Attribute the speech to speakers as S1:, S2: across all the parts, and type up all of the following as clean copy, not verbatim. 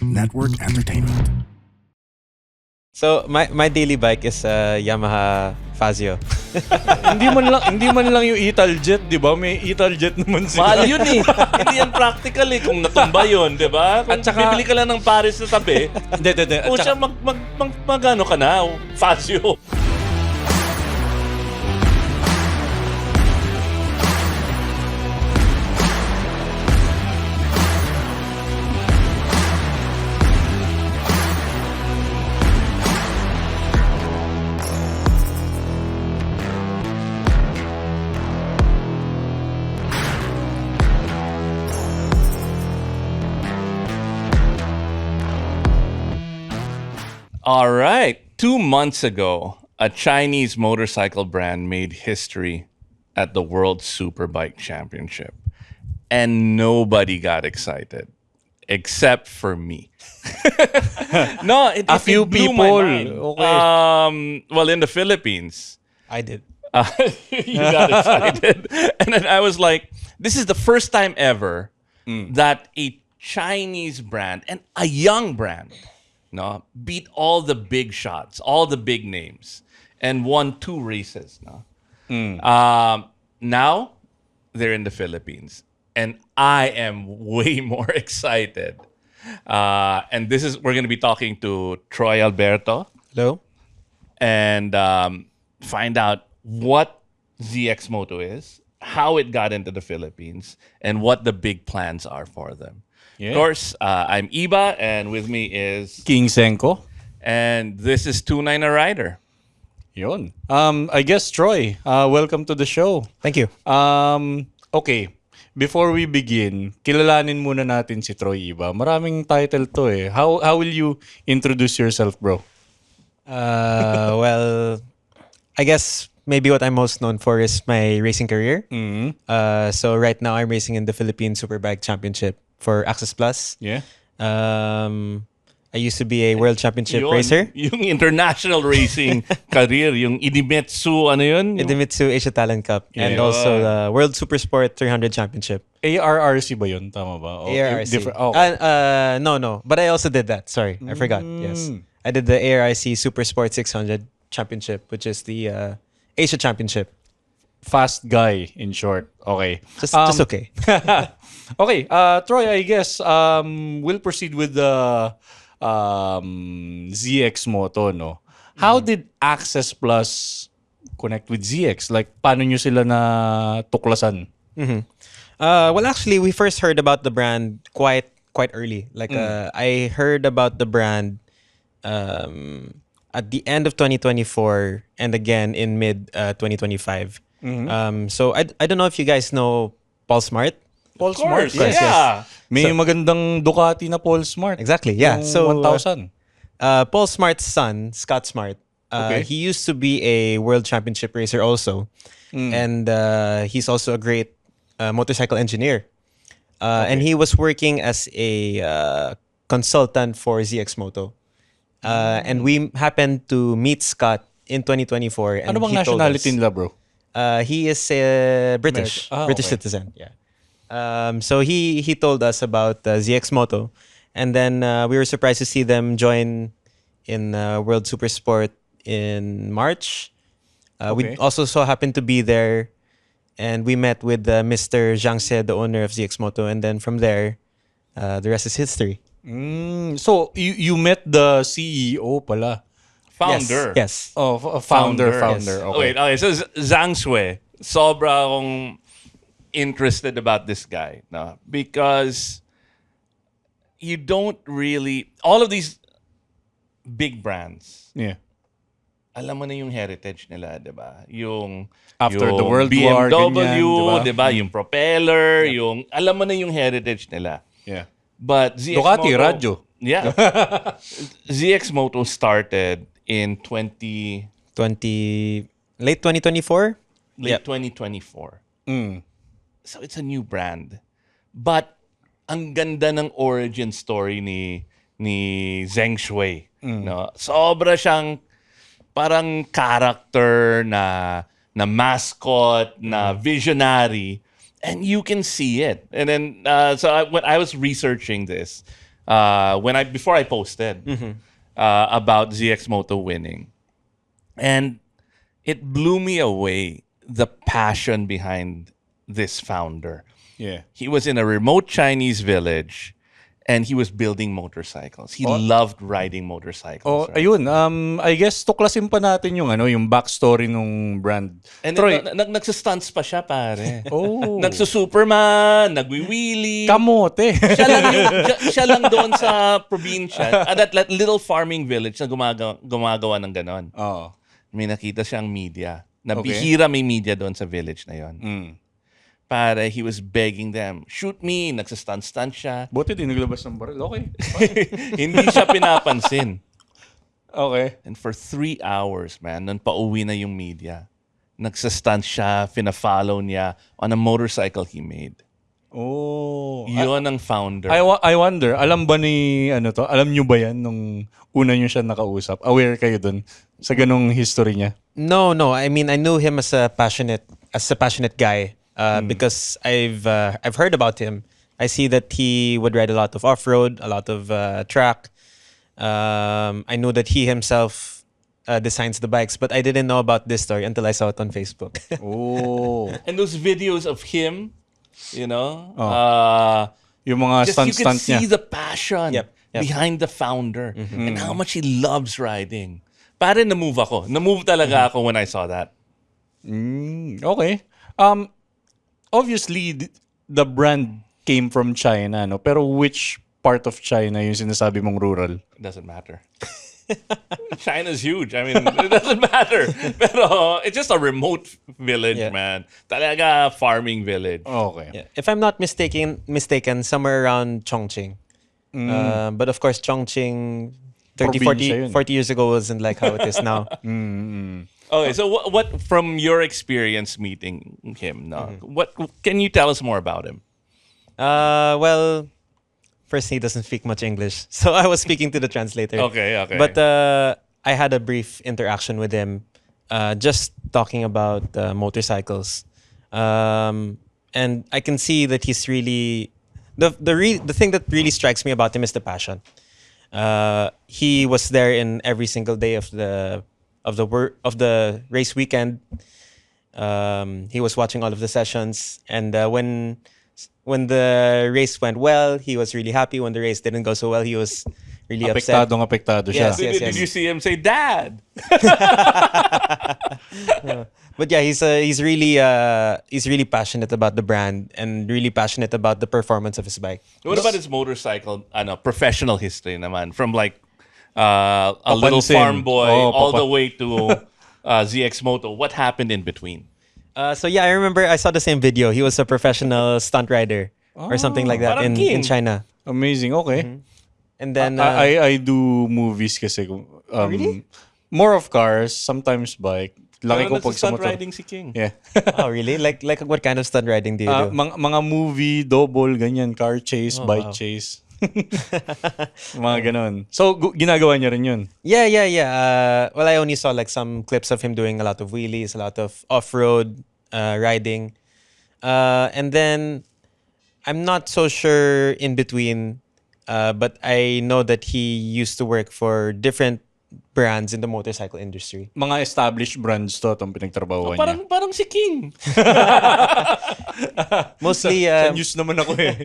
S1: Network Entertainment.
S2: So my daily bike is Yamaha Fazio.
S3: hindi man lang yung Italjet, 'di ba? May Italjet naman sila.
S4: Mahal yun eh. Hindi yan practical eh kung natumba yun, di ba? Kung
S3: At saka-
S4: bibili ka lang ng Paris na tabi,
S3: Hindi. At
S4: o siya
S3: saka-
S4: magano ka na, Fazio. All right. 2 months ago, a Chinese motorcycle brand made history at the World Superbike Championship. And nobody got excited except for me. No, it
S3: few
S4: blew my
S3: people.
S4: mind.
S3: Okay.
S4: Well, in the Philippines,
S2: I did.
S4: you got excited. And then I was like, this is the first time ever that a Chinese brand and a young brand no, beat all the big shots, all the big names, and won 2 races. No? Now, they're in the Philippines. And I am way more excited. And we're going to be talking to Troy Alberto
S2: Hello.
S4: and find out what ZX Moto is, how it got into the Philippines, and what the big plans are for them.
S3: Yeah.
S4: Of course, I'm Iba, and with me is,
S3: King Senko.
S4: and this is 29 a Rider.
S3: Yun. I guess Troy, welcome to the show.
S2: Thank you.
S3: Okay. Before we begin, kilalanin muna natin si Troy Iba. Maraming title to eh. How will you introduce yourself, bro?
S2: Well, I guess maybe what I'm most known for is my racing career. So right now I'm racing in the Philippine Superbike Championship for Access Plus.
S3: Yeah.
S2: I used to be a world championship
S4: Yun,
S2: racer.
S4: Yung international racing career, yung Idemitsu, ano yun?
S2: In the Mitsu Asia Talent Cup and
S3: Yeah.
S2: also the World Super Sport 300 Championship.
S3: ARRC ba yun? Tama ba? O,
S2: ARRC.
S3: different- oh.
S2: No. But I also did that. Sorry, I forgot. Yes. I did the ARIC Super Sport 600 Championship, which is the Asia Championship.
S3: Fast guy, in short. Okay.
S2: Just okay.
S3: Okay, Troy, I guess we'll proceed with the ZX Moto, no? How did Access Plus connect with ZX? Like, paano nyo sila na tuklasan?
S2: Well, actually, we first heard about the brand quite early. Like, I heard about the brand at the end of 2024 and again in mid 2025. So I don't know if you guys know Paul Smart.
S3: Paul
S4: Of course,
S3: Smart,
S4: yeah.
S3: May magandang Ducati na Paul Smart.
S2: Exactly, yeah.
S3: Yung
S2: So
S3: 1,000.
S2: Paul Smart's son, Scott Smart,
S3: Okay.
S2: he used to be a world championship racer also. And he's also a great motorcycle engineer. And he was working as a consultant for ZX Moto. And we happened to meet Scott in 2024. And
S3: Ano bang
S2: he told
S3: nationality
S2: us-
S3: nila, bro?
S2: He is British, British
S3: okay.
S2: citizen. Yeah. So he told us about ZX Moto, and then we were surprised to see them join in World Super Sport in March. We
S3: Okay.
S2: also so happened to be there, and we met with Mr. Zhang Se, the owner of ZX Moto, and then from there, the rest is history.
S3: So, you met the CEO pala.
S4: Founder.
S2: Yes.
S3: Oh, founder.
S2: Yes.
S3: Okay.
S4: Okay, so Zhang Sui, sobra akong interested about this guy. No? Because you don't really... All of these big brands,
S3: Yeah.
S4: alam mo na yung heritage nila, di ba? Yung
S3: After
S4: yung
S3: the World
S4: BMW,
S3: War, ganyan,
S4: di ba? Yung propeller, yung... Alam mo na yung heritage nila.
S3: Yeah.
S4: But ZX
S3: Ducati,
S4: Moto...
S3: radyo.
S4: Yeah. ZX Moto started in
S2: Late 2024.
S4: late 2024.
S3: Mm.
S4: So it's a new brand. But ang ganda ng origin story ni Zheng Shui. No? Sobra siyang parang character na mascot, na visionary. And you can see it. And then, when I was researching this, before I posted about ZX Moto winning, and it blew me away the passion behind this founder.
S3: Yeah.
S4: He was in a remote Chinese village, and he was building motorcycles. He loved riding motorcycles.
S3: Oh,
S4: right?
S3: ayun. I guess tuklasin pa natin yung backstory nung brand.
S4: And
S3: Troy,
S4: nagsastunts pa siya, pare.
S3: oh,
S4: Nagsusuperman, nagwiwili.
S3: kamote.
S4: Siya lang doon sa probinsya, at that little farming village na gumagawa ng ganon.
S3: Oo.
S4: May nakita siyang media. Na
S3: Okay.
S4: bihira may media doon sa village na yon.
S3: Mm.
S4: Para he was begging them, shoot me, nagsastunt-stunt siya.
S3: Buti di naglabas ng baril. Okay.
S4: Hindi siya pinapansin.
S3: Okay.
S4: And for 3 hours, man, nung pauwi na yung media, nagsastunt siya, fina-follow niya on a motorcycle he made.
S3: Oh.
S4: Yun ang founder.
S3: I wonder, alam ba ni alam nyo ba yan nung una nyo siya nakausap? Aware kayo dun sa ganong history niya?
S2: No. I mean, I knew him as a passionate guy because I've heard about him. I see that he would ride a lot of off-road, a lot of track. I know that he himself designs the bikes, but I didn't know about this story until I saw it on Facebook.
S3: Oh.
S4: And those videos of him, you know,
S3: Yung mga
S4: just you can
S3: stunt niya.
S4: see the passion
S2: Yep.
S4: behind the founder and how much he loves riding. Pare, na-move ako. Na-move talaga ako when I saw that.
S3: Okay. Obviously, the brand came from China, no? Pero which part of China yung sinasabi mong rural?
S4: It doesn't matter. China's huge. I mean, it doesn't matter. Pero it's just a remote village,
S2: Yeah.
S4: man. Talaga farming village.
S3: Okay.
S2: Yeah. If I'm not mistaken, somewhere around Chongqing. But of course, Chongqing 30,
S3: Probinsya yun.
S2: 40 years ago wasn't like how it is now.
S4: Okay, so what from your experience meeting him, no? What can you tell us more about him?
S2: Well, first, he doesn't speak much English. So I was speaking to the translator.
S4: Okay.
S2: But I had a brief interaction with him, just talking about motorcycles. And I can see that he's really the thing that really strikes me about him is the passion. He was there in every single day of the race weekend. He was watching all of the sessions, and when the race went well, he was really happy. When the race didn't go so well, he was really upset.
S3: Apektado siya.
S2: Yes, yes.
S4: Did you see him say, "Dad"?
S2: But yeah, he's really passionate about the brand and really passionate about the performance of his bike.
S4: What about his motorcycle? Professional history, naman, from like a little
S3: Papansin.
S4: farm boy all
S3: Papa.
S4: the way to ZX Moto. What happened in between?
S2: So yeah, I remember I saw the same video. He was a professional stunt rider or something like that
S4: parang
S2: in
S4: king.
S2: China.
S3: Amazing. Okay.
S2: And then
S3: I do movies kasi.
S2: Really?
S3: More of cars, sometimes bike. Laki ko
S4: Pero
S3: pag sa
S4: nagsa-stunt
S3: motor.
S4: riding si King.
S3: Yeah.
S2: oh really? Like what kind of stunt riding do you do?
S3: Mga movie, double, ganyan, car chase, bike
S2: wow.
S3: chase. Mga ganon. So, ginagawa niya rin yun.
S2: Yeah. Well, I only saw like some clips of him doing a lot of wheelies, a lot of off-road riding. And then I'm not so sure in between, but I know that he used to work for different brands in the motorcycle industry.
S3: Mga established brands to, itong pinagtrabahuan niya.
S4: Parang si King.
S2: Mostly,
S3: Sa news naman ako eh.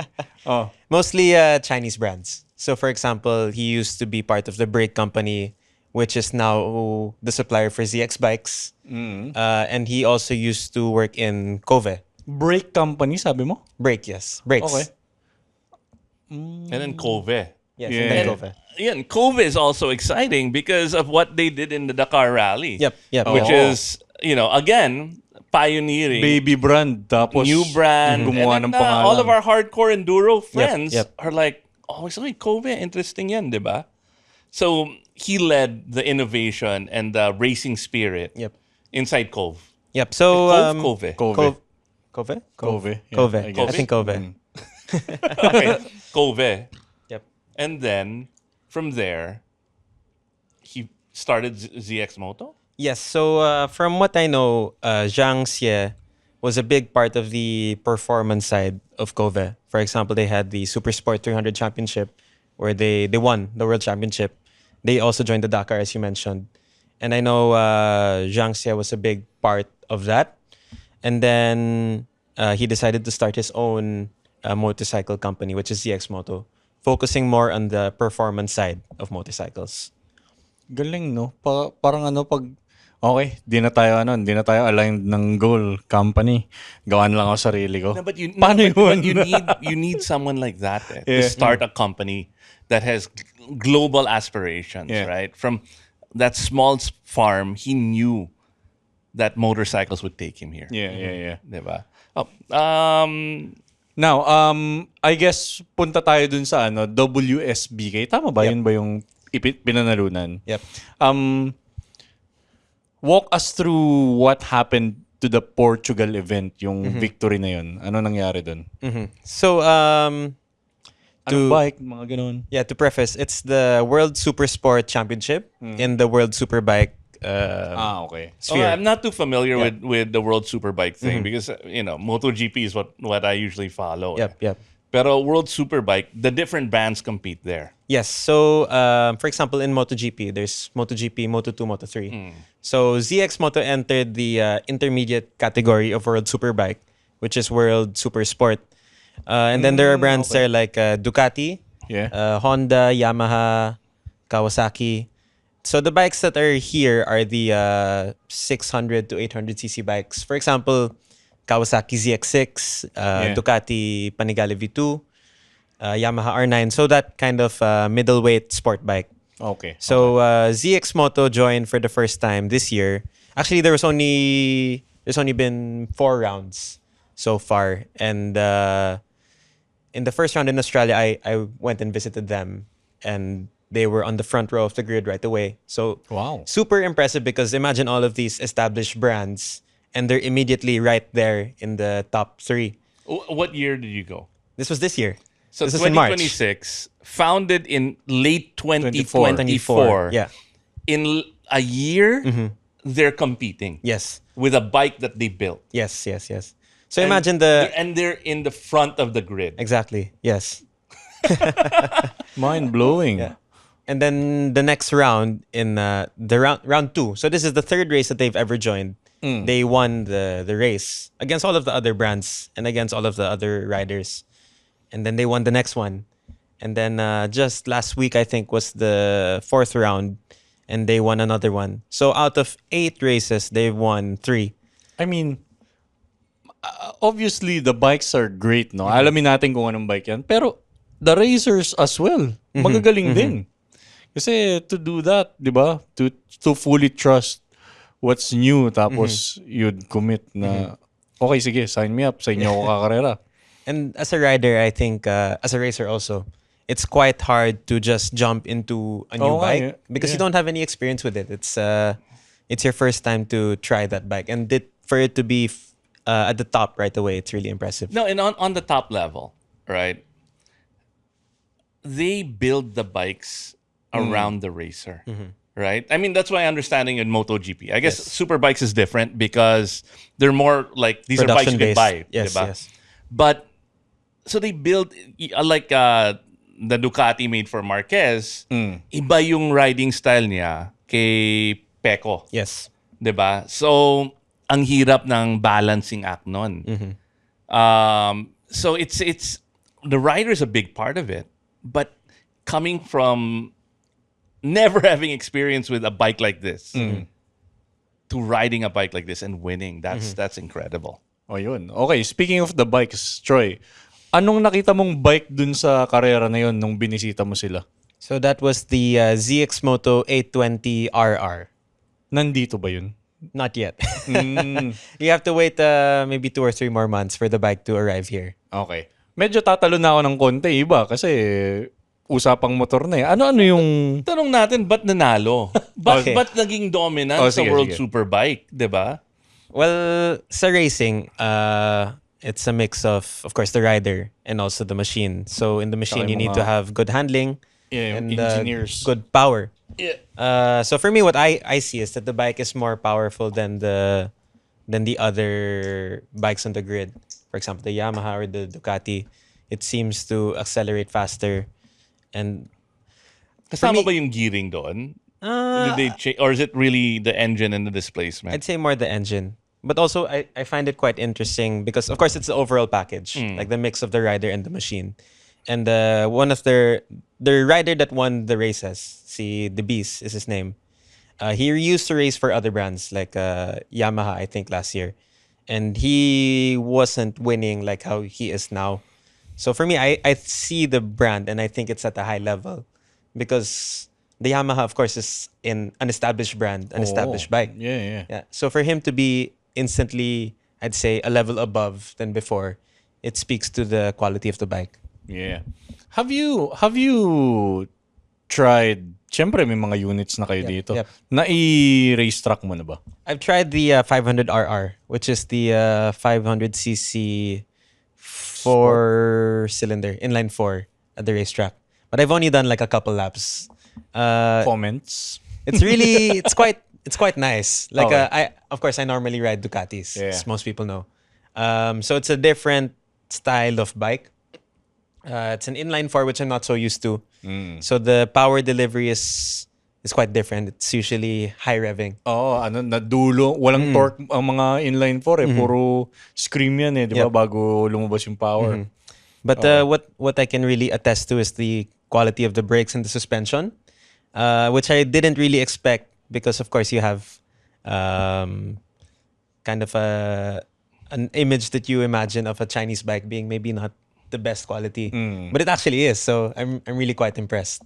S3: Oh.
S2: mostly Chinese brands. So, for example, he used to be part of the brake company, which is now the supplier for ZX bikes. And he also used to work in Kove.
S3: Brake company, sabi mo?
S2: Brake, yes. Brakes.
S3: Okay.
S4: And then Kove.
S2: Yes,
S3: Yeah.
S2: and then
S4: And,
S2: Kove.
S4: and Kove is also exciting because of what they did in the Dakar Rally.
S2: Yep.
S4: Which
S3: Oo.
S4: is, again, pioneering.
S3: Baby brand. Tapos,
S4: New brand.
S3: gumawa
S4: And
S3: ng
S4: then,
S3: pangalan.
S4: all of our hardcore enduro friends
S2: yep.
S4: are like, Kove, interesting yan, di ba? So, he led the innovation and the racing spirit
S2: Yep.
S4: inside Cove.
S2: Yep. So,
S4: Kove.
S3: Kove.
S2: Kove?
S3: Kove. Yeah,
S2: Kove.
S3: I guess.
S2: I think Kove.
S4: Okay, Kove.
S2: Yep.
S4: And then, from there, he started ZX Moto?
S2: Yes. So, from what I know, Zhang Xie was a big part of the performance side of Kove. For example, they had the Super Sport 300 Championship, where they won the World Championship. They also joined the Dakar, as you mentioned. And I know Zhang Xie was a big part of that. And then he decided to start his own motorcycle company, which is ZX Moto, focusing more on the performance side of motorcycles.
S3: Galing, no? Parang pag, okay, di na tayo aligned ng goal, company. Gawan lang ako sarili ko.
S4: No, but you,
S3: Paano
S4: no, but
S3: yun?
S4: you need someone like that
S3: Yeah.
S4: to start a company that has global aspirations,
S3: Yeah.
S4: right? From that small farm, he knew that motorcycles would take him here.
S3: Yeah.
S4: Diba? Oh,
S3: Now, I guess punta tayo dun sa WSBK. Tama ba?
S2: Yep.
S3: Yun ba yung pinanalunan?
S2: Yep.
S3: Walk us through what happened to the Portugal event, yung victory na yun. Ano nangyari dun?
S2: So,
S3: Anong bike? Mga ganun.
S2: yeah, to preface, it's the World Super Sport Championship in the World Superbike
S3: Okay.
S2: sphere.
S4: I'm not too familiar with the World Superbike thing because MotoGP is what I usually follow.
S2: Yep.
S4: Pero World Superbike, the different bands compete there.
S2: Yes. So, for example, in MotoGP, there's MotoGP, Moto2, Moto3. So, ZX Moto entered the intermediate category of World Superbike, which is World Super Sport. And then there are brands there like Ducati,
S3: Yeah.
S2: Honda, Yamaha, Kawasaki. So the bikes that are here are the 600 to 800cc bikes. For example, Kawasaki ZX6, Ducati Panigale V2, Yamaha R9. So that kind of middleweight sport bike.
S3: Okay.
S2: So ZX Moto joined for the first time this year. Actually, there's only been 4 rounds so far, and in the first round in Australia, I went and visited them, and they were on the front row of the grid right away. So
S3: Wow.
S2: super impressive because imagine all of these established brands, and they're immediately right there in the top 3.
S4: What year did you go?
S2: This was this year.
S4: So
S2: this is in March
S4: 2026, founded in late 2024.
S2: Yeah.
S4: In a year, they're competing
S2: Yes.
S4: with a bike that they built.
S2: Yes. So imagine the
S4: And they're in the front of the grid.
S2: exactly. Yes.
S3: Mind blowing.
S2: Yeah. And then the next round in the round 2. So this is the third race that they've ever joined. They won the race against all of the other brands and against all of the other riders. And then they won the next one. And then just last week, I think, was the 4th round, and they won another one. So out of 8 races, they've won 3.
S3: I mean, obviously the bikes are great, no? Alamin natin kung anong bike yan. Pero the racers as well, magagaling din. Kasi to do that, di ba? To fully trust what's new, tapos you'd commit na, okay, sige, sign me up, sa inyo ako kakarera.
S2: And as a rider, I think, as a racer also, it's quite hard to just jump into a new
S3: Oo nga,
S2: bike
S3: yeah.
S2: because you
S3: Yeah.
S2: don't have any experience with it. It's your first time to try that bike, and for it to be at the top right away, it's really impressive.
S4: No, and on the top level, right? They build the bikes around the racer, right? I mean, that's my understanding in MotoGP. I guess
S2: Yes.
S4: Superbikes is different because they're more like these are bikes you can buy.
S2: Yes,
S4: diba?
S2: yes.
S4: But so they build like the Ducati made for Marquez. Iba yung riding style niya kay Pecco.
S2: Yes.
S4: 'Di ba? So ang hirap ng balancing act nun. So it's the rider is a big part of it, but coming from never having experience with a bike like this to riding a bike like this and winning, that's incredible.
S3: O yun. Okay, speaking of the bikes, Troy, anong nakita mong bike dun sa karera na yun nung binisita mo sila?
S2: So that was the ZX Moto 820 RR.
S3: Nandito ba yun?
S2: Not yet. You have to wait maybe 2 or 3 more months for the bike to arrive here.
S3: Okay. Medyo tatalo na ako ng konti, iba, kasi usapang motor na eh. Ano-ano yung...
S4: Tanong natin, ba't nanalo?
S2: Okay.
S4: Ba't naging dominant sa
S3: Sige,
S4: World
S3: sige.
S4: Superbike? 'Di ba?
S2: Well, sa racing, it's a mix of course, the rider and also the machine. So in the machine,
S3: Saka
S2: you
S3: yung
S2: need to
S3: mga-
S2: have good handling and
S3: engineers.
S2: good power.
S4: Yeah.
S2: So for me, what I see is that the bike is more powerful than the other bikes on the grid. For example, the Yamaha or the Ducati, it seems to accelerate faster And
S4: Kasama
S2: me-
S4: ba yung gearing doon? Did they or is it really the engine and the displacement?
S2: I'd say more the engine. But also, I find it quite interesting because, of course, it's the overall package, like the mix of the rider and the machine. And one of the rider that won the races, see, the Beast is his name. He used to race for other brands like Yamaha, I think, last year. And he wasn't winning like how he is now. So for me, I see the brand and I think it's at a high level because the Yamaha, of course, is an established brand, an established bike.
S3: Yeah.
S2: Yeah. So for him to be instantly, I'd say, a level above than before, it speaks to the quality of the bike.
S3: Yeah. Have you tried, syempre may mga units na kayo dito.
S2: yep.
S3: Na-i-race track mo na ba?
S2: I've tried the 500RR, which is the 500cc 4-cylinder inline 4 at the racetrack. But I've only done like a couple laps.
S3: Comments?
S2: It's quite nice. Like
S3: Okay.
S2: of course I normally ride Ducatis,
S3: Yeah.
S2: as most people know. So it's a different style of bike. It's an inline 4 which I'm not so used to. So the power delivery is quite different. It's usually high revving.
S3: Na dulo. Walang torque ang mga inline 4 eh. Puro scream yan eh, di ba?
S2: Yep.
S3: Bago lumabas yung power.
S2: But what I can really attest to is the quality of the brakes and the suspension, which I didn't really expect because, of course, you have kind of an image that you imagine of a Chinese bike being maybe not the best quality, but it actually is. So I'm really quite impressed.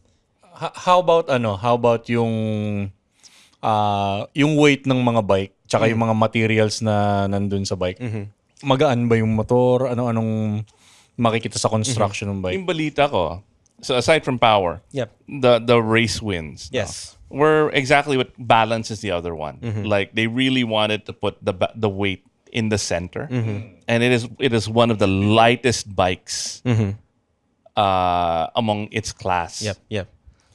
S3: How about yung weight ng mga bike tsaka yung mga materials na nandun sa bike? Magaan ba yung motor? Anong makikita sa construction ng bike?
S4: Yung balita ko, so aside from power,
S2: Yep.
S4: the race wins.
S2: Yes.
S4: Were exactly what balances the other one. Like they really wanted to put the weight in the center, and it is one of the lightest bikes among its class.
S2: Yep.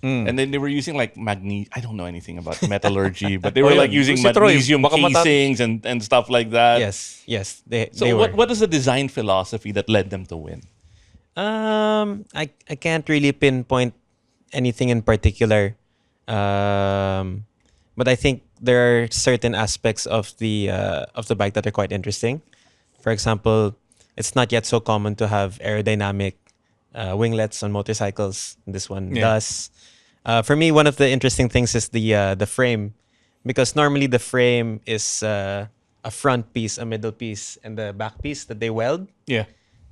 S4: And then they were using like I don't know anything about metallurgy, but they were
S3: Oh,
S4: like
S3: yeah.
S4: using
S3: Si Troy,
S4: magnesium
S3: baka
S4: casings and stuff like that.
S2: Yes. They
S4: So
S2: were.
S4: what is the design philosophy that led them to win?
S2: I can't really pinpoint anything in particular, but I think there are certain aspects of the bike that are quite interesting. For example, it's not yet so common to have aerodynamic winglets on motorcycles. This one does. For me, one of the interesting things is the frame, because normally the frame is a front piece, a middle piece, and the back piece that they weld.
S3: Yeah.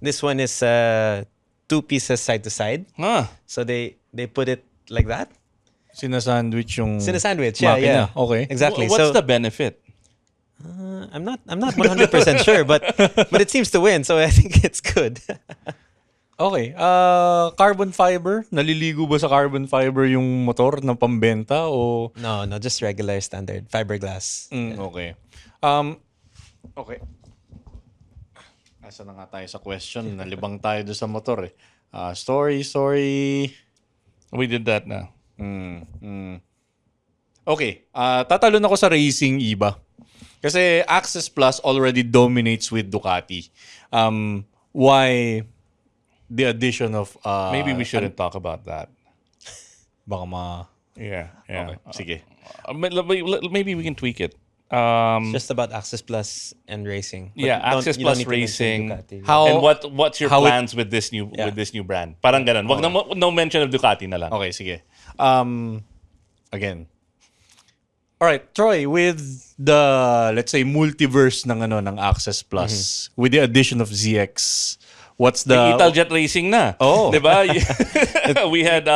S2: This one is 2 pieces side to side.
S4: Huh.
S2: So they put it like that.
S3: Sinasandwich yung
S2: It's in a sandwich. Yeah,
S3: makina.
S2: yeah.
S3: Okay.
S2: Exactly.
S4: What's
S2: so
S4: the benefit?
S2: I'm not 100% sure, but it seems to win, so I think it's good.
S3: Okay. Carbon fiber? Naliligo ba sa carbon fiber yung motor na pambenta o...
S2: No, just regular standard fiberglass.
S3: Okay. Okay. Asa na nga tayo sa question? Nalibang tayo doon sa motor eh. Story.
S4: We did that now.
S3: Okay. Tatalon ako sa racing iba. Kasi Access Plus already dominates with Ducati. Why the addition of...
S4: Maybe we shouldn't talk about that.
S3: Baka ma...
S4: Yeah.
S3: Okay. Sige.
S4: Maybe we can tweak it.
S2: Just about Access Plus and racing. But
S4: Yeah, Access
S2: you don't
S4: Plus
S2: need to mention
S4: Racing.
S2: Ducati.
S3: How-
S4: And what's your
S3: how it-
S4: plans with this new brand? Parang ganun. Wag no mention of Ducati na lang.
S3: Okay, sige. Again. All right, Troy, with the, let's say, multiverse ng Access Plus, with the addition of ZX, what's the...
S4: Italjet Racing na.
S3: Oh.
S4: Diba? We had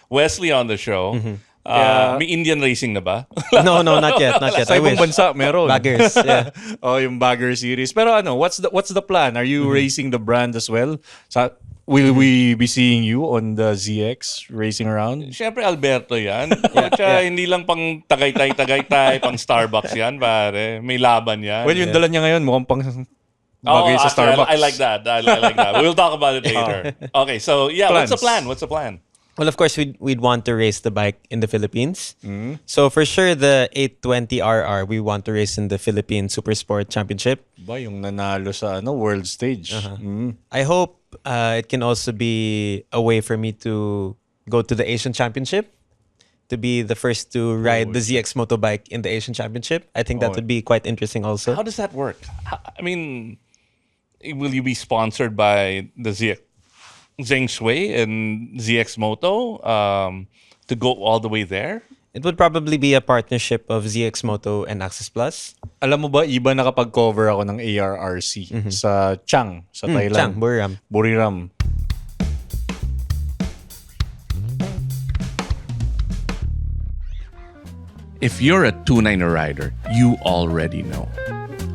S4: Wesley on the show. May Indian Racing na ba?
S2: No, not yet. I
S3: Sa ibang
S2: wish.
S3: bansa, meron.
S2: Baggers, yeah.
S3: Yung Bagger series. Pero what's the plan? Are you racing the brand as well? Will we be seeing you on the ZX racing around?
S4: Siyempre, Alberto yan. Hindi lang pang tagaytay, pang Starbucks yan, pare. May laban yan.
S3: Well, yung dala niya ngayon, mukhang pang bagay sa
S4: actually,
S3: Starbucks.
S4: I like that. I like that. We'll talk about it later. Okay, so yeah,
S3: Plans.
S4: what's the plan?
S2: Well, of course, we'd want to race the bike in the Philippines. So for sure, the 820RR, we want to race in the Philippine Super Sport Championship.
S3: Ba, yung nanalo sa world stage.
S2: I hope it can also be a way for me to go to the Asian Championship to be the first to ride the ZX Motobike in the Asian Championship. I think that would be quite interesting also.
S4: How does that work? I mean, will you be sponsored by the Zheng Shui and ZX Moto to go all the way there?
S2: It would probably be a partnership of ZX Moto and Access Plus.
S3: Alam mo ba, iba nakapag-cover ako ng ARRC sa Chang, sa Thailand.
S2: Chang, Buriram.
S3: Buriram.
S4: If you're a 2-9er rider, you already know.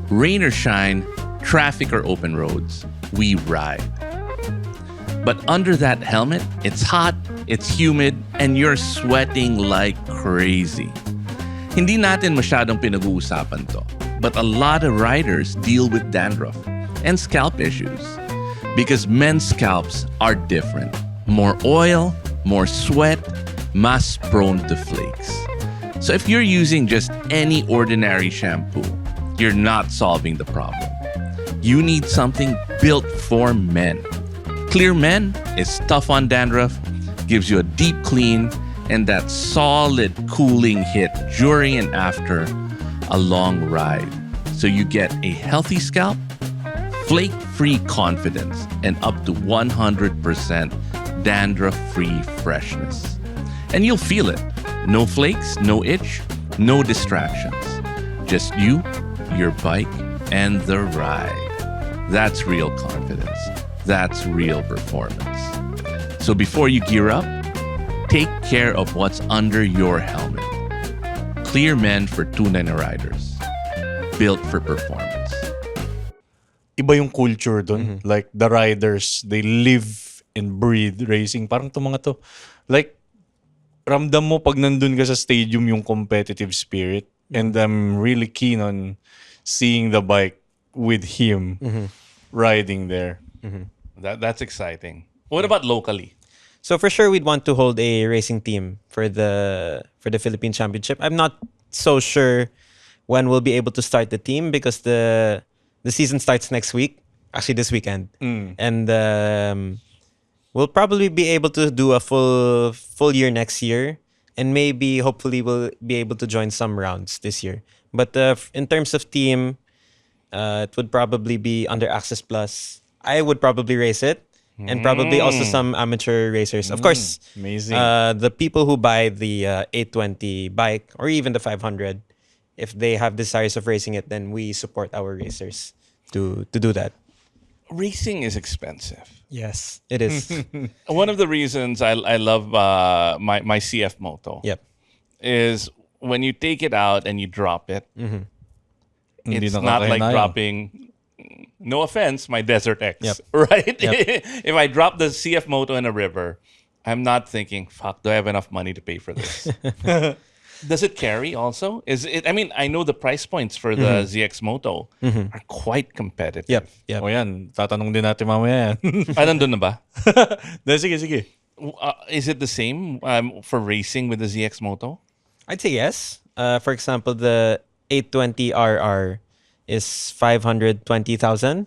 S4: Rain or shine, traffic or open roads, we ride. But under that helmet, it's hot, it's humid, and you're sweating like crazy. Hindi natin masyadong pinag-uusapan to, but a lot of riders deal with dandruff and scalp issues. Because men's scalps are different. More oil, more sweat, mas prone to flakes. So if you're using just any ordinary shampoo, you're not solving the problem. You need something built for men. Clear Men is tough on dandruff, gives you a deep clean, and that solid cooling hit during and after a long ride. So you get a healthy scalp, flake-free confidence, and up to 100% dandruff-free freshness. And you'll feel it. No flakes, no itch, no distractions. Just you, your bike, and the ride. That's real confidence. That's real performance. So before you gear up, take care of what's under your helmet. Clear Men for 2-9er riders. Built for performance.
S3: Iba yung culture dun. Like, the riders, they live and breathe racing. Parang to mga to. Like, ramdam mo pag nandun ka sa stadium yung competitive spirit. And I'm really keen on seeing the bike with him riding there.
S4: That's exciting. What about locally?
S2: So for sure, we'd want to hold a racing team for the Philippine Championship. I'm not so sure when we'll be able to start the team because the season starts next week, actually this weekend, and we'll probably be able to do a full year next year, and maybe hopefully we'll be able to join some rounds this year. But in terms of team, it would probably be under Access Plus. I would probably race it. And probably also some amateur racers. Of course,
S3: Amazing.
S2: The people who buy the 820 bike or even the 500, if they have desires of racing it, then we support our racers to do that.
S4: Racing is expensive.
S2: Yes, it is.
S4: One of the reasons I love my CF Moto
S2: Yep.
S4: is when you take it out and you drop it,
S3: Hindi
S4: it's not like
S3: nakakahinayang.
S4: dropping, no offense, my Desert X,
S2: Yep.
S4: right?
S2: Yep.
S4: If I drop the CF Moto in a river, I'm not thinking, fuck, do I have enough money to pay for this? Does it carry also? Is it? I mean, I know the price points for the ZX Moto are quite competitive.
S2: Yep. Yep.
S3: O yan, tatanong din natin mamaya yan.
S4: Nandun na ba?
S3: Sige.
S4: Is it the same for racing with the ZX Moto?
S2: I'd say yes. For example, the 820 RR is 520,000.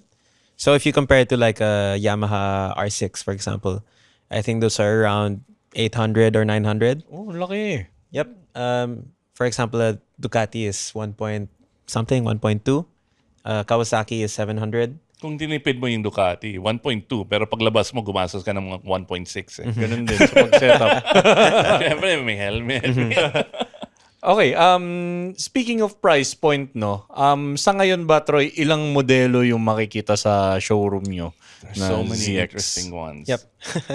S2: So if you compare it to like a Yamaha R6, for example, I think those are around 800 or 900.
S3: Oh, laki.
S2: Yep. For example, a Ducati is 1 point something, 1.2. Kawasaki is 700.
S4: Kung tinipid mo yung Ducati, 1.2. Pero paglabas mo, gumastos ka ng mga 1.6. Eh.
S3: Ganun din sa pag-setup.
S4: Siyempre, may helmet.
S3: Okay, speaking of price point, no, sa ngayon ba, Troy, ilang modelo yung makikita sa showroom nyo?
S4: There's
S3: na
S4: so many
S3: ZX?
S4: interesting ones.
S2: Yep.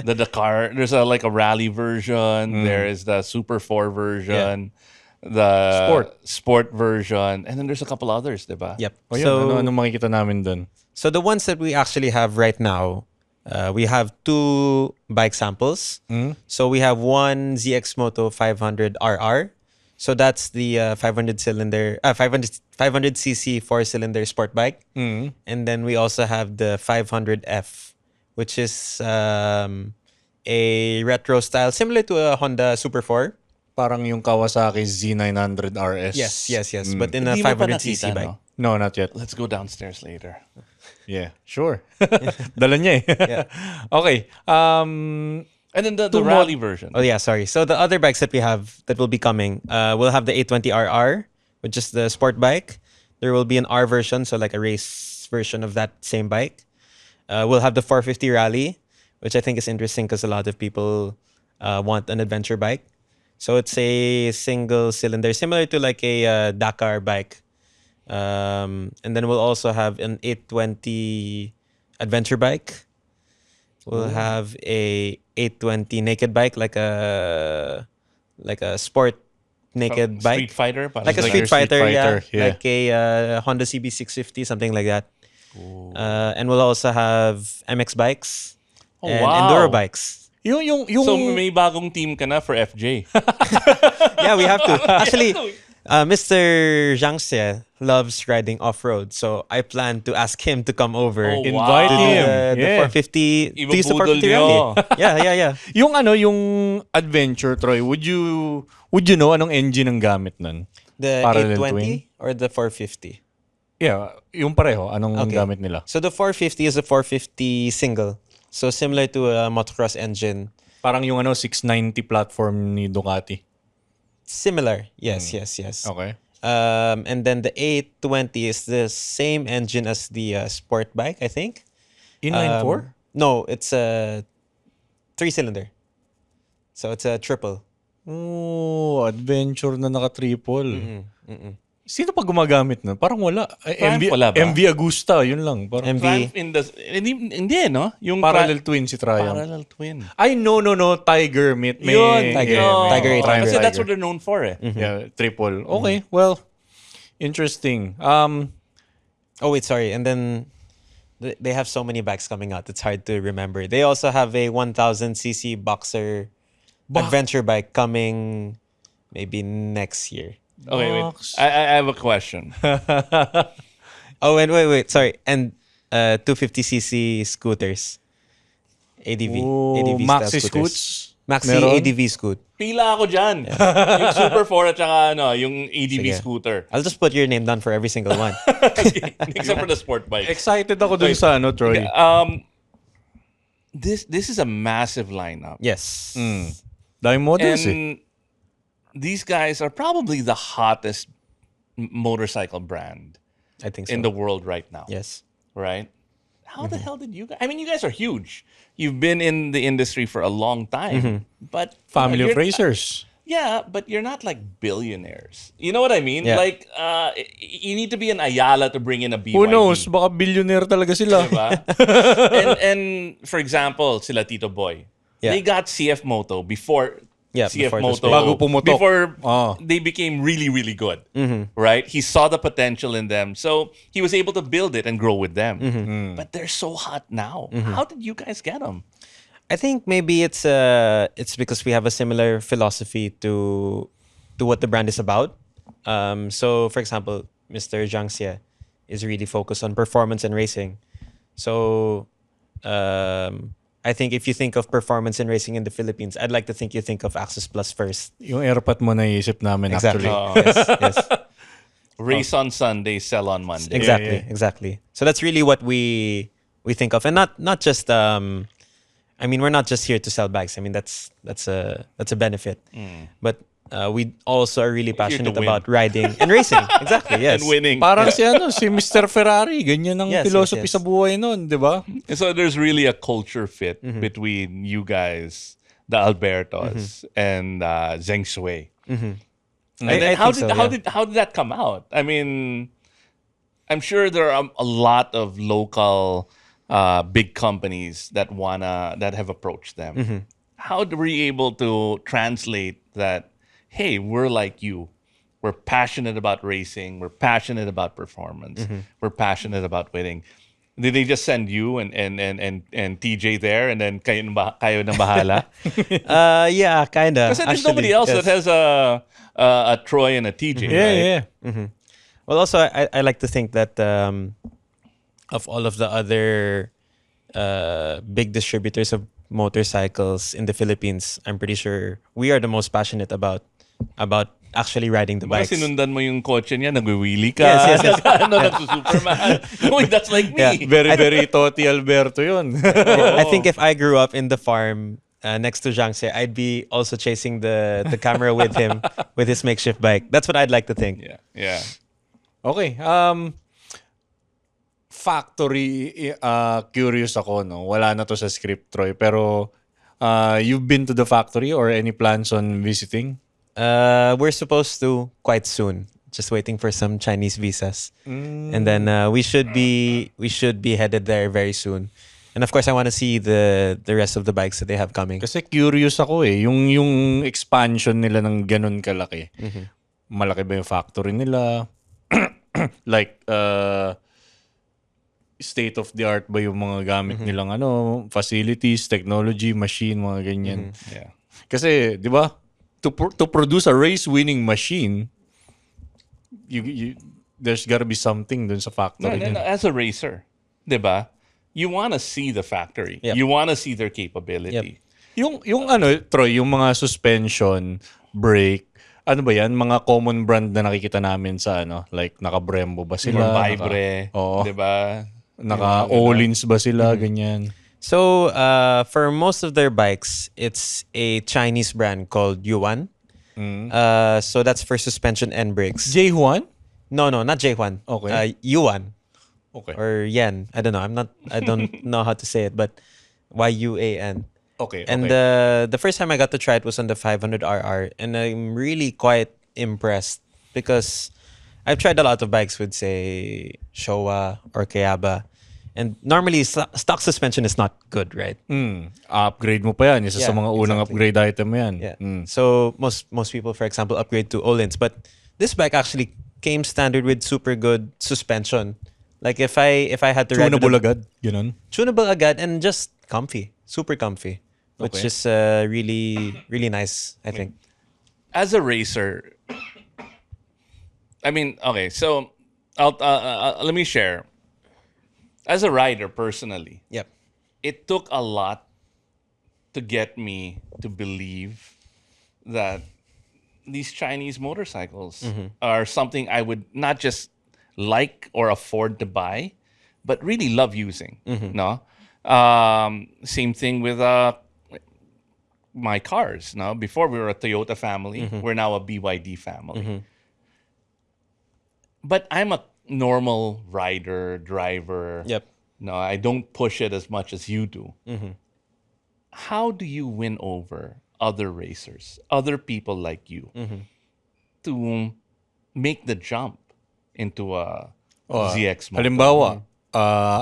S4: The Dakar, there's like a rally version. There is the Super 4 version. The sport version. And then there's a couple others, diba?
S2: Yep.
S3: O yun,
S2: So,
S3: ano makikita namin dun?
S2: so the ones that we actually have right now, we have 2 bike samples. So we have one ZX Moto 500 RR. So that's the 500cc 4-cylinder sport bike. And then we also have the 500F, which is a retro style similar to a Honda Super 4.
S3: Parang yung Kawasaki Z900 RS.
S2: Yes. But in a
S4: Hindi mo pa
S2: 500cc
S4: nakita,
S2: bike.
S3: No, not yet.
S4: Let's go downstairs later.
S3: Yeah, sure. Dala niya eh.
S2: Yeah.
S3: Okay.
S4: And then the
S3: Two
S4: rally version.
S2: Oh yeah, sorry. So the other bikes that we have that will be coming, we'll have the 820RR, which is the sport bike. There will be an R version, so like a race version of that same bike. We'll have the 450 Rally, which I think is interesting because a lot of people want an adventure bike. So it's a single cylinder, similar to like a Dakar bike. And then we'll also have an 820 adventure bike. We'll have a 820 naked bike, like a sport naked
S4: Street
S2: bike,
S4: Fighter. Parang
S2: like a
S3: Like
S2: Street
S3: a Street
S2: Fighter,
S3: Fighter, yeah.
S2: like a Honda CB650, something like that. And we'll also have MX bikes
S4: Oh,
S2: and
S4: wow.
S2: enduro bikes.
S3: Yung
S4: So may bagong team ka na for FJ.
S2: Yeah, we have to. Actually, Mr. Zhang Xie loves riding off-road, so I plan to ask him to come over.
S4: Oh,
S3: Invite
S4: wow.
S3: him.
S2: The
S3: Yeah.
S2: 450, to use the
S4: Ibubudol
S2: 450
S4: nyo.
S2: rally. Yeah.
S3: Yung yung adventure, Troy, would you know anong engine ang gamit nun?
S2: The
S3: Parallel
S2: 820 or the 450?
S3: Yeah, yung pareho, anong
S2: Okay.
S3: gamit nila?
S2: So the 450 is a 450 single. So similar to a motocross engine.
S3: Parang yung 690 platform ni Ducati.
S2: Similar. Yes.
S3: Okay.
S2: And then the 820 is the same engine as the sport bike, I think.
S3: Inline-4?
S2: No, it's a 3-cylinder. So it's a triple.
S3: Oh, adventure na naka-triple. Sino pa gumagamit nun? Parang wala.
S4: Triumph wala ba?
S3: MV Agusta, yun lang. Parang
S2: MV.
S4: Triumph hindi, no? Yung
S3: parallel twin si Triumph.
S4: Parallel twin.
S3: Ay, no. Tiger meet. May,
S4: Yun.
S2: Tiger.
S4: yun.
S2: Tiger 800.
S4: Kasi that's
S3: Tiger.
S4: what they're known for eh.
S3: Yeah, triple. Okay, well, interesting.
S2: Oh, wait, sorry. And then they have so many bikes coming out. It's hard to remember. They also have a 1000cc Boxer adventure bike coming maybe next year.
S4: Okay, wait.
S3: Box.
S4: I have a question.
S2: Oh, and wait. Sorry. And 250cc scooters. ADV.
S3: Oh,
S2: ADV style
S3: Maxi
S2: scooters.
S3: Scoots.
S2: Maxi
S3: Meron?
S2: ADV scoot.
S4: Pila ako dyan. Yung Super 4 at saka yung ADV
S2: Sige.
S4: scooter.
S2: I'll just put your name down for every single one.
S4: Except for the sport bike.
S3: Excited ako dun sa Troy.
S4: This is a massive lineup.
S2: Yes.
S3: Daming models
S4: And these guys are probably the hottest motorcycle brand
S2: I think so.
S4: in the world right now.
S2: Yes.
S4: Right? How the hell did you guys? I mean, you guys are huge. You've been in the industry for a long time, but
S3: Family of
S4: you're-
S3: racers.
S4: Yeah, but you're not like billionaires. You know what I mean?
S2: Yeah.
S4: Like, you need to be an Ayala to bring in a BYD.
S3: Who knows? Baka billionaire talaga sila.
S4: Diba? and for example, sila Tito Boy,
S2: Yeah.
S4: they got CF Moto before.
S2: Yeah,
S4: CF
S2: before this
S4: Moto.
S3: Bago pumutok.
S4: Before
S3: Ah.
S4: they became really, really good. Right? He saw the potential in them. So he was able to build it and grow with them. But they're so hot now. How did you guys get them?
S2: I think maybe it's because we have a similar philosophy to what the brand is about. So for example, Mr. Zhang Xie is really focused on performance and racing. So I think if you think of performance and racing in the Philippines, I'd like to think you think of Access Plus first.
S3: Yung airpat mo naisip namin
S2: Exactly.
S3: actually.
S2: Yes.
S4: Race on Sunday, sell on Monday.
S2: Exactly. So that's really what we think of, and not just. I mean, we're not just here to sell bikes. I mean, that's a benefit, but we also are really passionate
S4: win.
S2: about riding and racing. Exactly. Yes.
S4: And winning.
S3: Parang si Mr. Ferrari, ganyan ang
S2: Yes,
S3: philosophy
S2: yes.
S3: sa buhay nun, di ba?
S4: And so there's really a culture fit between you guys, the Albertos, and Zheng Shui. And then
S2: I
S4: how
S2: think
S4: did
S2: so, yeah.
S4: how did that come out? I mean, I'm sure there are a lot of local big companies that have approached them. How were you able to translate that? Hey, we're like you. We're passionate about racing. We're passionate about performance. We're passionate about winning. Did they just send you and TJ there, and then kayo nang bahala?
S2: Yeah, kinda.
S4: Because there's
S2: actually,
S4: nobody else
S2: yes.
S4: that has a Troy and a TJ, right?
S3: Yeah.
S2: Well, also, I like to think that of all of the other big distributors of motorcycles in the Philippines, I'm pretty sure we are the most passionate about actually riding the
S4: Baka
S2: bikes.
S4: sinundan mo yung kotse niya, nagwiwili ka.
S2: Yes.
S4: Ano, nagsusuperman. No, that's like me.
S2: Yeah.
S3: Very, very Toti Alberto yun.
S2: I think if I grew up in the farm next to Zhang Se, I'd be also chasing the camera with him with his makeshift bike. That's what I'd like to think.
S4: Yeah. Yeah.
S3: Okay. Factory, curious ako, no? Wala na to sa script, Troy. Pero you've been to the factory or any plans on visiting?
S2: We're supposed to quite soon. Just waiting for some Chinese visas, and then we should be headed there very soon. And of course, I want to see the rest of the bikes that they have coming.
S3: Kasi curious ako eh. Yung expansion nila ng ganun kalaki. Malaki ba yung factory nila? Like, state of the art ba yung mga gamit nilang facilities, technology, machine, mga ganyan.
S4: Yeah.
S3: Kasi, di ba, to produce a race-winning machine, you there's gotta be something dun sa factory.
S4: No, as a racer, diba? You want to see the factory.
S2: Yep.
S4: You want to see their capability.
S3: Yung Troy, yung mga suspension, brake, ano ba yan? Mga common brand na nakikita namin sa like naka-Brembo ba
S4: Or
S3: sila?
S4: Vibre,
S3: Oo.
S4: diba?
S3: Naka-Olins ba sila? Ganyan.
S2: So for most of their bikes, it's a Chinese brand called Yuan. So that's for suspension and brakes.
S3: J1?
S2: No, not J1.
S3: Okay.
S2: Yuan
S3: Okay.
S2: or Yen. I don't know. I don't know how to say it, but YUAN.
S3: Okay.
S2: And the first time I got to try it was on the 500RR, and I'm really quite impressed because I've tried a lot of bikes with, say, Showa or Kayaba, and normally stock suspension is not good, right?
S3: Upgrade mo pa yan. Isa sa
S2: Yeah,
S3: mga unang
S2: exactly.
S3: upgrade item yan.
S2: Yeah. So most people, for example, upgrade to Olins, but this bike actually came standard with super good suspension. Like if I had to ride with
S3: Tunable
S2: a-
S3: agad. Ganun.
S2: tunable agad and just comfy, super comfy, which
S3: Okay.
S2: is really really nice, I think.
S4: As a racer, I mean, okay, so let me share. As a rider, personally,
S2: Yep.
S4: it took a lot to get me to believe that these Chinese motorcycles are something I would not just like or afford to buy, but really love using. No, same thing with my cars. No, before we were a Toyota family, we're now a BYD family. But I'm a normal rider, driver.
S2: Yep.
S4: No, I don't push it as much as you do. How do you win over other racers, other people like you, to make the jump into a ZX motor?
S3: Halimbawa,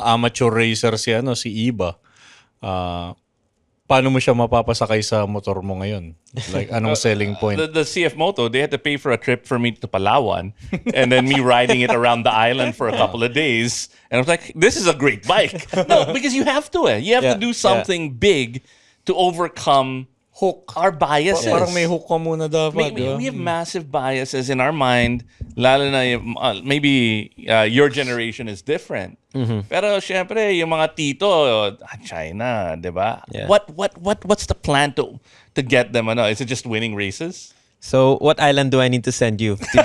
S3: amateur racer si Iba. Paano mo siya mapapasakay sa motor mo ngayon? Like, anong selling point?
S4: The CF Moto, they had to pay for a trip for me to Palawan and then me riding it around the island for a couple of days. And I was like, this is a great bike. No, because you have to. You have
S2: Yeah,
S4: to do something big to overcome
S3: Hook.
S4: our biases.
S3: Parang may hook ka muna dapat.
S4: We have massive biases in our mind. Lalo na maybe your generation is different. Pero syempre yung mga tito, China, 'di ba?
S2: Yeah.
S4: What's the plan to get them? Is it just winning races?
S2: So what island do I need to send you to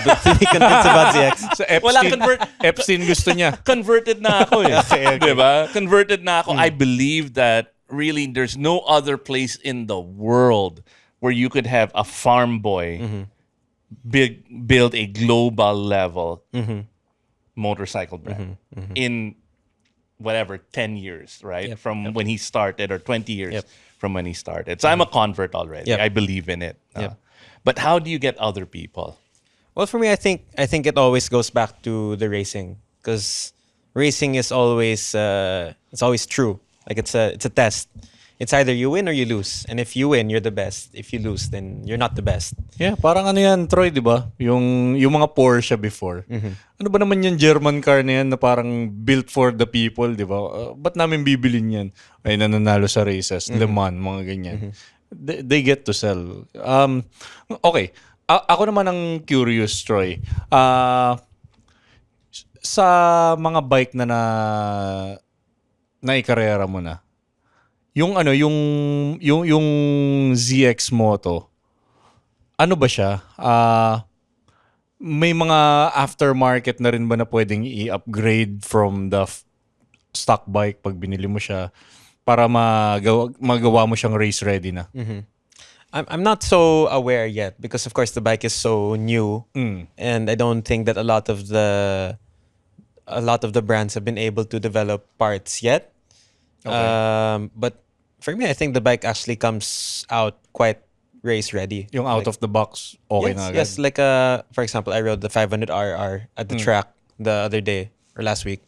S2: be convinced about ZX?
S3: Sa Epstein, Epstein gusto niya.
S4: Converted na ako eh.
S3: Okay.
S4: 'Di ba? Converted na ako. I believe that really there's no other place in the world where you could have a farm boy build a global level motorcycle brand in whatever 10 years, right? From when he started, or 20 years
S2: Yep.
S4: from when he started. So I'm a convert already.
S2: Yep.
S4: I believe in it.
S2: Yep.
S4: But how do you get other people?
S2: Well, for me, I think it always goes back to the racing, because racing is always it's always true. Like it's a test. It's either you win or you lose. And if you win, you're the best. If you lose, then you're not the best.
S3: Yeah, parang ano yan, Troy, di ba? Yung mga Porsche before. Ano ba naman yung German car na yan na parang built for the people, di ba? Ba't namin bibilin yan? Ay, nananalo sa races, Le Mans, mga ganyan. They get to sell. Okay. Ako naman ang curious, Troy. Sa mga bike na naikarera mo na, yung ZX Moto, ano ba siya? May mga aftermarket na rin ba na pwedeng i-upgrade from the stock bike pag binili mo siya? para magawa mo siyang race ready na?
S2: I'm not so aware yet because of course the bike is so new, and I don't think that a lot of the brands have been able to develop parts yet. But for me, I think the bike actually comes out quite race ready.
S3: Yung out of the box, okay na agad?
S2: Yes, like for example, I rode the 500RR at the track the other day or last week,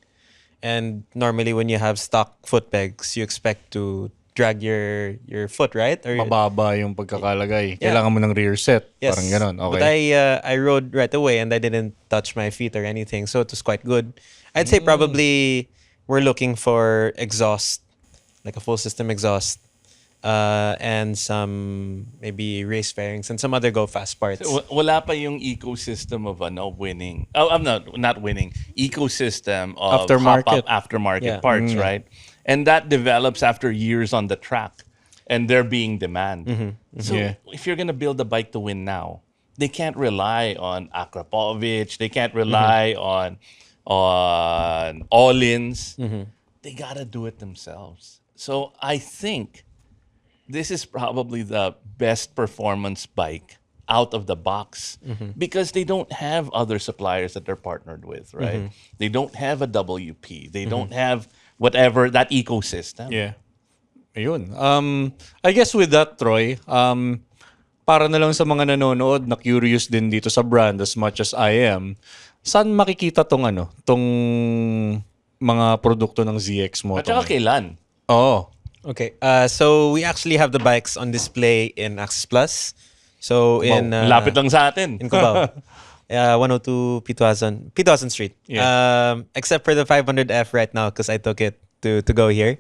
S2: and normally when you have stock foot pegs, you expect to drag your foot, right? Or
S3: Mababa yung pagkakalagay.
S2: Yeah.
S3: Kailangan mo ng rear set.
S2: yes,
S3: Parang ganon.
S2: But
S3: Okay.
S2: I rode right away and I didn't touch my feet or anything, so it was quite good. I'd say probably we're looking for exhaust, like a full system exhaust, and some maybe race fairings and some other go fast parts.
S4: Wala pa yung ecosystem of winning. Oh, I'm not winning. Ecosystem of
S3: Aftermarket.
S4: hop-up aftermarket
S2: Yeah.
S4: parts, right? And that develops after years on the track, and there being demand. So
S3: Yeah.
S4: if you're gonna build a bike to win now, they can't rely on Akrapovic. They can't rely on all-ins. They gotta do it themselves. So I think this is probably the best performance bike out of the box because they don't have other suppliers that they're partnered with, right? They don't have a WP. They don't have whatever that ecosystem.
S3: Yeah. Ayun. I guess with that, Troy, para na lang sa mga nanonood na curious din dito sa brand as much as I am, saan makikita tong mga produkto ng ZX Moto?
S4: At saka kailan?
S3: Oo.
S2: Okay, so we actually have the bikes on display in Access Plus. So in
S4: Lapit lang sa atin.
S2: in Cubao. 102 Pituasan Street. Except for the 500F right now because I took it to go here.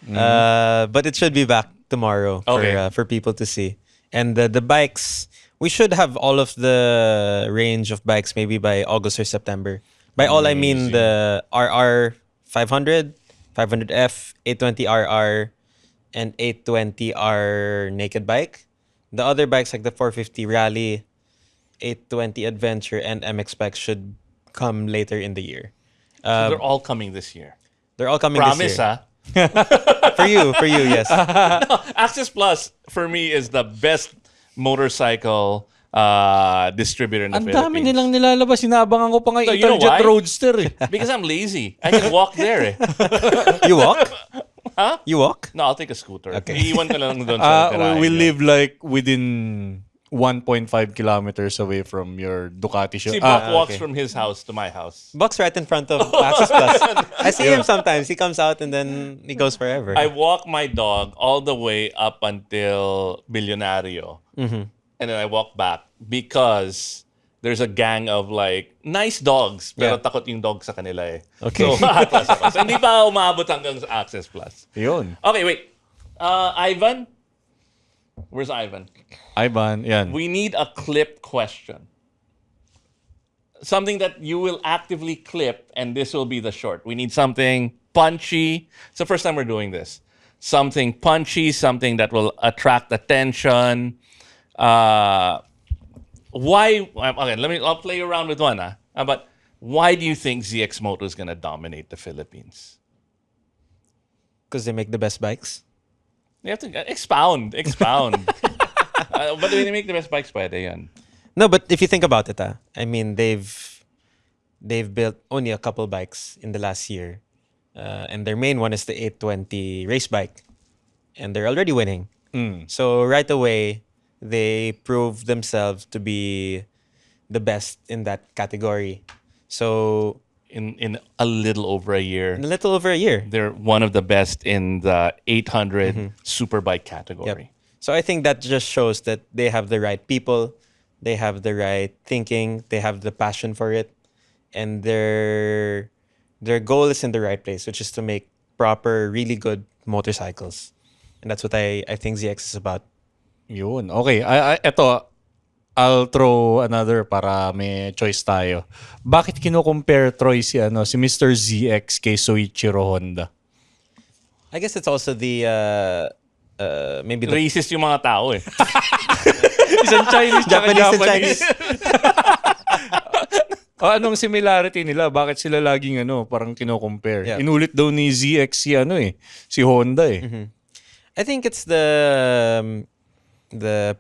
S2: But it should be back tomorrow
S4: Okay.
S2: for people to see. And the bikes, we should have all of the range of bikes maybe by August or September. By all I mean the RR 500, 500F, 820RR, and 820R naked bike. The other bikes like the 450 Rally, 820 Adventure, and MX bikes should come later in the year.
S4: So they're all coming this year.
S2: They're all coming
S4: Promise,
S2: this year.
S4: ah.
S2: For you, yes.
S4: Access Plus for me is the best motorcycle distributor in the
S3: Ang
S4: Philippines.
S3: dami nilang nilalabas. Sinaabangan ko pa nga
S4: So, you know
S3: Italjet
S4: why?
S3: Roadster eh.
S4: Because I'm lazy. I can walk there.
S2: You walk?
S4: Huh?
S2: You walk?
S4: No, I'll take a scooter.
S2: Okay.
S4: Iiwan ka lang doon sa tirahin
S3: We
S4: niyo.
S3: live like within 1.5 kilometers away from your Ducati show.
S4: See, Buck walks
S2: okay.
S4: from his house to my house.
S2: Buck's right in front of Access Plus. I see him sometimes. He comes out and then he goes forever.
S4: I walk my dog all the way up until Billionario. And then I walk back because there's a gang of like nice dogs pero
S2: Yeah.
S4: takot yung dog sa kanila eh.
S2: Okay.
S4: So, atras ako. So, hindi pa umabot hanggang sa Access Plus.
S3: Yun.
S4: Okay, wait. Ivan? Where's Ivan?
S3: Ivan, yan.
S4: We need a clip question. Something that you will actively clip, and this will be the short. We need something punchy. It's the first time we're doing this. Something punchy, something that will attract attention. Why? Okay, I'll play around with one. But why do you think ZX Moto is going to dominate the Philippines?
S2: Because they make the best bikes.
S4: You have to expound. But when they make the best bikes, pwede yan.
S2: No, but if you think about it, I mean, they've built only a couple bikes in the last year, and their main one is the 820 race bike, and they're already winning. So right away, they proved themselves to be the best in that category. So
S4: In a little over a year,
S2: in a little over a year.
S4: they're one of the best in the 800 superbike category.
S2: So I think that just shows that they have the right people, they have the right thinking, they have the passion for it, and their goal is in the right place, which is to make proper, really good motorcycles. And that's what I think ZX is about.
S3: Yun. Okay. Eto, I'll throw another para may choice tayo. Bakit kino-compare, Troy, si Mr. ZX kay Soichiro Honda?
S2: I guess it's also the maybe the
S4: Racist yung mga tao eh.
S3: Isang Chinese tsaka
S2: Japanese and Chinese.
S3: Anong similarity nila? Bakit sila laging parang kino-compare?
S2: Yeah.
S3: Inulit daw ni ZX si Honda eh.
S2: I think it's the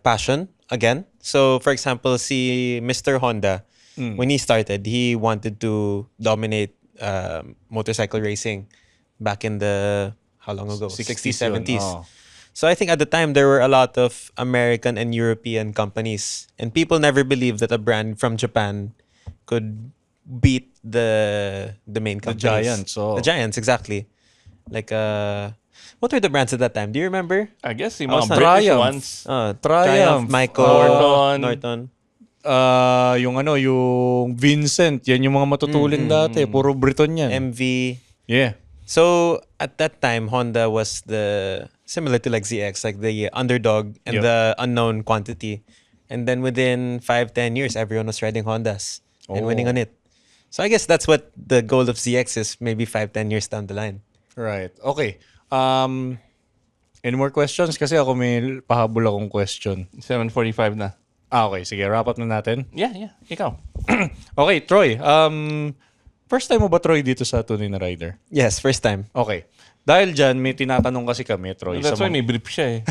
S2: passion again. So for example, si Mr. Honda, when he started, he wanted to dominate motorcycle racing back in the how long ago? 60s, 70s.
S3: Oh.
S2: So I think at the time there were a lot of American and European companies, and people never believed that a brand from Japan could beat the main companies.
S3: giants, oh.
S2: The giants, exactly. Like what were the brands at that time? Do you remember?
S4: I guess he must
S3: Triumph.
S4: British ones.
S3: Triumph,
S2: Michael,
S4: Norton.
S2: Norton,
S3: yung Vincent, yan yung mga matutulin dati. Puro Briton yan.
S2: MV.
S3: Yeah.
S2: So at that time, Honda was similar to like ZX, like the underdog and
S3: Yep.
S2: the unknown quantity. And then within 5-10 years, everyone was riding Hondas and winning on it. So I guess that's what the goal of ZX is, maybe 5-10 years down the line.
S3: Right. Okay. Any more questions? Kasi ako may pahabol akong question.
S4: 7:45 na.
S3: Okay. Sige, wrap up na natin.
S4: Yeah. Ikaw.
S3: Okay, Troy. First time mo ba, Troy, dito sa Tunay na Rider?
S2: Yes, first time.
S3: Okay. Dahil dyan, may tinatanong kasi kami, Troy.
S4: That's why may brief siya eh.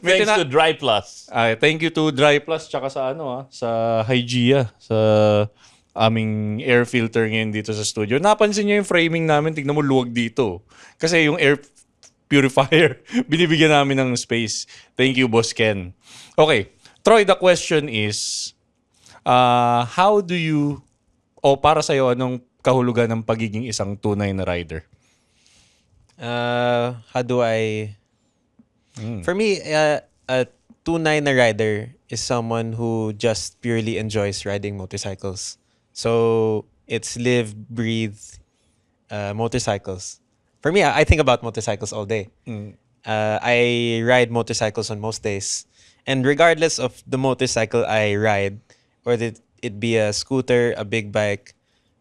S3: may
S4: Thanks to Dry Plus.
S3: Thank you to Dry Plus tsaka sa sa Hygia, sa aming air filter ngayon dito sa studio. Napansin niyo yung framing namin, tignan mo luwag dito. Kasi yung air purifier, binibigyan namin ng space. Thank you, Boss Ken. Okay, Troy, the question is, how do you, para sa'yo, anong kahulugan ng pagiging isang tunay na rider?
S2: How do I... For me, a tunay na rider is someone who just purely enjoys riding motorcycles. So it's live, breathe motorcycles. For me, I think about motorcycles all day. I ride motorcycles on most days. And regardless of the motorcycle I ride, whether it be a scooter, a big bike,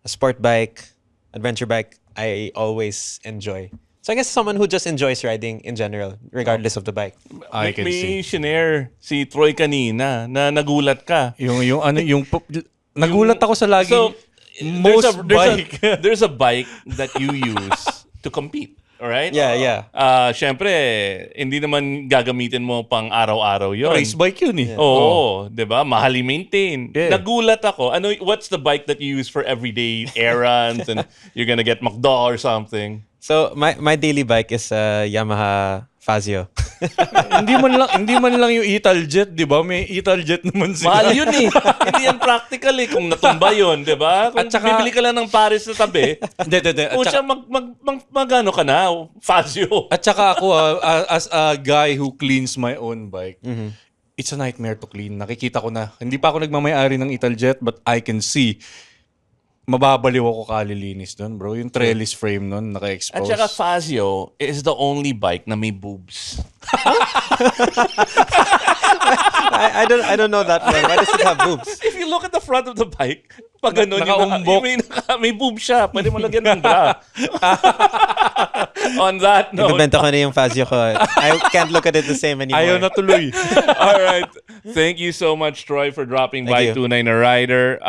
S2: a sport bike, adventure bike, I always enjoy. So I guess someone who just enjoys riding in general, regardless of the bike.
S3: I can see.
S4: May shinare si Troy kanina na nagulat ka.
S3: Nagulat ako sa lagi.
S4: So,
S3: bike.
S4: there's a bike that you use to compete. Alright?
S2: Yeah.
S4: Siyempre, hindi naman gagamitin mo pang araw-araw yun.
S3: Race bike yun eh.
S4: Oo, 'di ba? Mahal i-maintain.
S3: Yeah.
S4: Nagulat ako. What's the bike that you use for everyday errands and you're gonna get McDo or something?
S2: So my daily bike is a Yamaha Fazio.
S3: hindi man lang yung Italjet, 'di ba? May Italjet naman sila.
S4: Mahal yun eh. Hindi yan practical eh kung natumba yun, 'di ba? Kung
S3: At saka-
S4: bibili ka lang ng Paris na tabi,
S3: Hindi.
S4: kung siya magano ka na, Fazio.
S3: At saka ako, as a guy who cleans my own bike, it's a nightmare to clean. Nakikita ko na. Hindi pa ako nagmamayari ng Italjet, but I can see mababaliw ako kalilinis doon, bro. Yung trellis frame nun, naka-expose.
S4: At saka Fazio is the only bike na may boobs.
S2: I don't know that one. Why does it have boobs?
S4: If you look at the front of the bike, pag ganun,
S3: Nakaumbok.
S4: may boob siya. Pwede mo lagyan ng bra. On that note,
S2: Ibebenta ko na yung Fazio ko. I can't look at it the same anymore.
S3: Ayaw na tuloy.
S4: all right. Thank you so much, Troy, for dropping by
S2: Thank you.
S4: Tunay na Rider.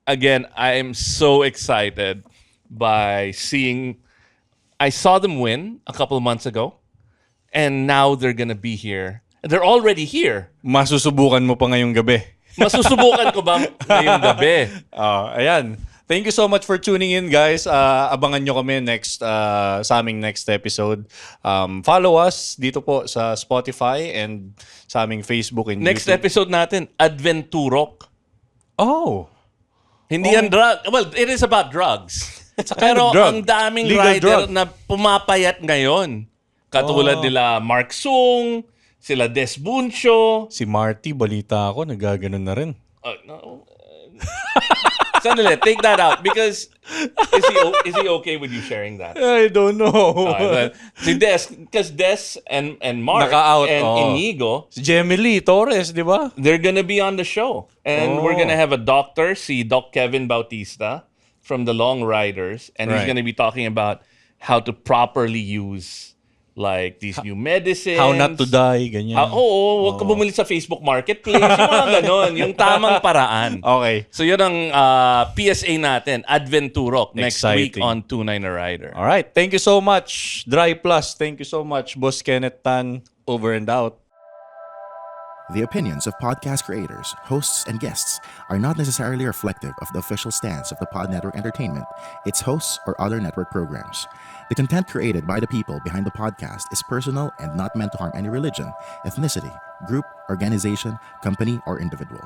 S4: Again, I am so excited by seeing... I saw them win a couple of months ago, and now they're gonna be here. They're already here.
S3: Masusubukan mo pa ngayong gabi.
S4: Masusubukan ko ba ngayong gabi?
S3: Ayan. Thank you so much for tuning in, guys. Abangan nyo kami sa aming next episode. Follow us dito po sa Spotify and sa aming Facebook and
S4: Next
S3: YouTube.
S4: episode natin, Adventurok.
S3: Oh.
S4: Hindi yan drug. Well, it is about drugs.
S3: kind
S4: Pero
S3: of drug.
S4: ang daming
S3: Legal
S4: rider
S3: drug.
S4: na pumapayat ngayon. Katulad nila Mark Sung, sila Des Buncio.
S3: Si Marty, balita ako, nagaganon na rin.
S4: No. Sandali, take that out because is he okay with you sharing that?
S3: I don't know.
S4: Si Des, because Des and Mark
S3: Naka-out,
S4: and
S3: oo.
S4: Inigo,
S3: Si Jemmy Lee Torres, di ba?
S4: they're gonna be on the show. And we're gonna have a doctor, si Doc Kevin Bautista from the Long Riders, and he's
S3: Right.
S4: gonna be talking about how to properly use like these new medicines.
S3: How not to die, ganyan.
S4: Huwag ka bumili sa Facebook Marketplace. Yung mga ganon, yung tamang paraan.
S3: Okay.
S4: So yun ang PSA natin, Adventurok, next week
S3: Exciting.
S4: on Tunay na Rider.
S3: All right. Thank you so much, Dry Plus. Thank you so much, Boss Kenneth Tan. Over and out.
S1: The opinions of podcast creators, hosts, and guests are not necessarily reflective of the official stance of the Pod Network Entertainment, its hosts, or other network programs. The content created by the people behind the podcast is personal and not meant to harm any religion, ethnicity, group, organization, company, or individual.